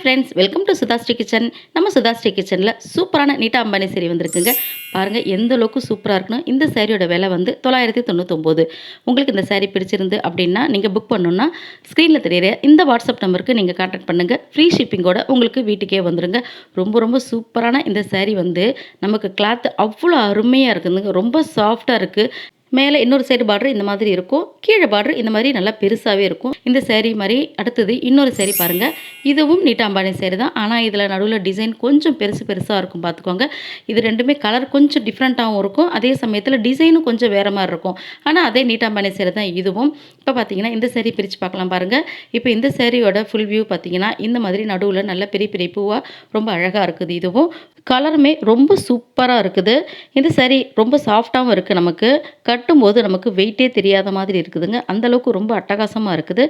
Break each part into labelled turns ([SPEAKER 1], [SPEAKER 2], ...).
[SPEAKER 1] Friends, welcome to Sudhasri kitchen. நம்ம சுதாஸ்ரீ கிச்சனில் சூப்பரான நீட்டா அம்பானி சேரீ வந்திருக்குங்க. பாருங்கள் எந்த அளவுக்கு சூப்பராக இருக்கணும். இந்த சேரீயோட விலை வந்து 999. உங்களுக்கு இந்த சேரீ பிடிச்சிருந்து அப்படின்னா நீங்கள் புக் பண்ணணுன்னா ஸ்க்ரீனில் தெரியுற இந்த வாட்ஸ்அப் நம்பருக்கு நீங்கள் கான்டாக்ட் பண்ணுங்கள். ஃப்ரீ ஷிப்பிங்கோட உங்களுக்கு வீட்டுக்கே வந்துடுங்க. ரொம்ப ரொம்ப சூப்பரான இந்த சேரீ வந்து நமக்கு கிளாத் அவ்வளோ அருமையாக இருக்குதுங்க. ரொம்ப சாஃப்டாக இருக்குது. மேலே இன்னொரு சைடு பார்டர் இந்த மாதிரி இருக்கும், கீழே பார்டர் இந்த மாதிரி நல்லா பெருசாகவே இருக்கும். இந்த சேரீ மாதிரி அடுத்தது இன்னொரு சேரீ பாருங்கள். இதுவும் நீட்டா அம்பானி சேரீ தான். ஆனால் இதில் நடுவில் டிசைன் கொஞ்சம் பெருசாக இருக்கும் பார்த்துக்கோங்க. இது ரெண்டுமே கலர் கொஞ்சம் டிஃப்ரெண்ட்டாகவும் இருக்கும், அதே சமயத்தில் டிசைனும் கொஞ்சம் வேறு மாதிரி இருக்கும். ஆனால் அதே நீட்டா அம்பானி சேரீ தான் இதுவும். இப்போ பார்த்தீங்கன்னா இந்த சேரீ பிரித்து பார்க்கலாம் பாருங்கள். இப்போ இந்த சேரீயோட ஃபுல் வியூ பார்த்தீங்கன்னா இந்த மாதிரி நடுவில் நல்ல பெரிய பெரிய பூவாக ரொம்ப அழகாக இருக்குது. இதுவும் கலருமே ரொம்ப சூப்பராக இருக்குது. இந்த சேரீ ரொம்ப சாஃப்டாகவும் இருக்குது. நமக்கு கட்டும்போது நமக்கு வெயிட்டே தெரியாத மாதிரி இருக்குதுங்க. அந்தளவுக்கு ரொம்ப அட்டகாசமாக இருக்குது.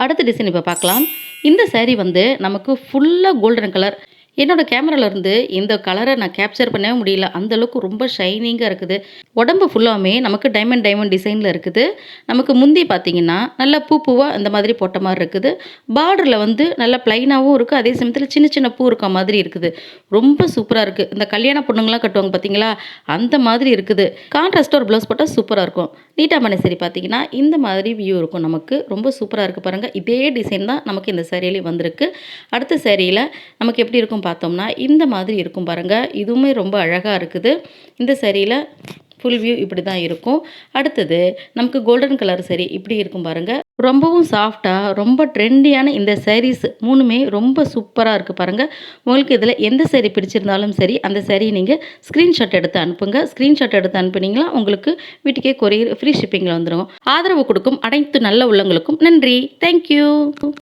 [SPEAKER 1] அடுத்த டிசைன் இப்போ பார்க்கலாம். இந்த சேரீ வந்து நமக்கு ஃபுல்லாக கோல்டன் கலர். என்னோடய கேமராவிலேருந்து இந்த கலரை நான் கேப்சர் பண்ணவே முடியல, அந்தளவுக்கு ரொம்ப ஷைனிங்காக இருக்குது. உடம்பு ஃபுல்லாமே நமக்கு டைமண்ட் டிசைனில் இருக்குது. நமக்கு முந்தி பார்த்திங்கன்னா நல்லா பூவாக இந்த மாதிரி போட்ட மாதிரி இருக்குது. பார்டரில் வந்து நல்லா ப்ளைனாகவும் இருக்குது, அதே சமயத்தில் சின்ன சின்ன பூ இருக்க மாதிரி இருக்குது. ரொம்ப சூப்பராக இருக்குது. இந்த கல்யாண பொண்ணுங்களாம் கட்டுவாங்க பார்த்தீங்களா, அந்த மாதிரி இருக்குது. கான்ட்ராஸ்ட்டாக ஒரு ப்ளவுஸ் போட்டால் சூப்பராக இருக்கும். நீட்டா அம்பானி சேரீ பார்த்திங்கன்னா இந்த மாதிரி வியூ இருக்கும். நமக்கு ரொம்ப சூப்பராக இருக்குது பாருங்கள். இதே டிசைன் தான் நமக்கு இந்த சேரீலையும் வந்திருக்கு. அடுத்த சேரீயில் நமக்கு எப்படி இருக்கும் பார்த்தோம்னா இந்த மாதிரி இருக்கும் பாருங்கள். இதுவுமே ரொம்ப அழகாக இருக்குது. இந்த சேரீயில் ஃபுல் வியூ இப்படி தான் இருக்கும். அடுத்தது நமக்கு கோல்டன் கலர் சேரீ இப்படி இருக்கும் பாருங்கள். ரொம்பவும் சாஃப்டாக ரொம்ப ட்ரெண்டியான இந்த சேரீஸ் மூணுமே ரொம்ப சூப்பராக இருக்குது பாருங்கள். உங்களுக்கு இதில் எந்த சேரீ பிடிச்சிருந்தாலும் சரி, அந்த சேரீ நீங்கள் ஸ்க்ரீன்ஷாட் எடுத்து அனுப்புங்க. ஸ்க்ரீன்ஷாட் எடுத்து அனுப்புனீங்களா உங்களுக்கு வீட்டுக்கே கொரியர் ஃப்ரீ ஷிப்பிங்கில் வந்துடும். ஆதரவு கொடுக்கும் அனைத்து நல்ல உள்ளங்களுக்கும் நன்றி. தேங்க்யூ.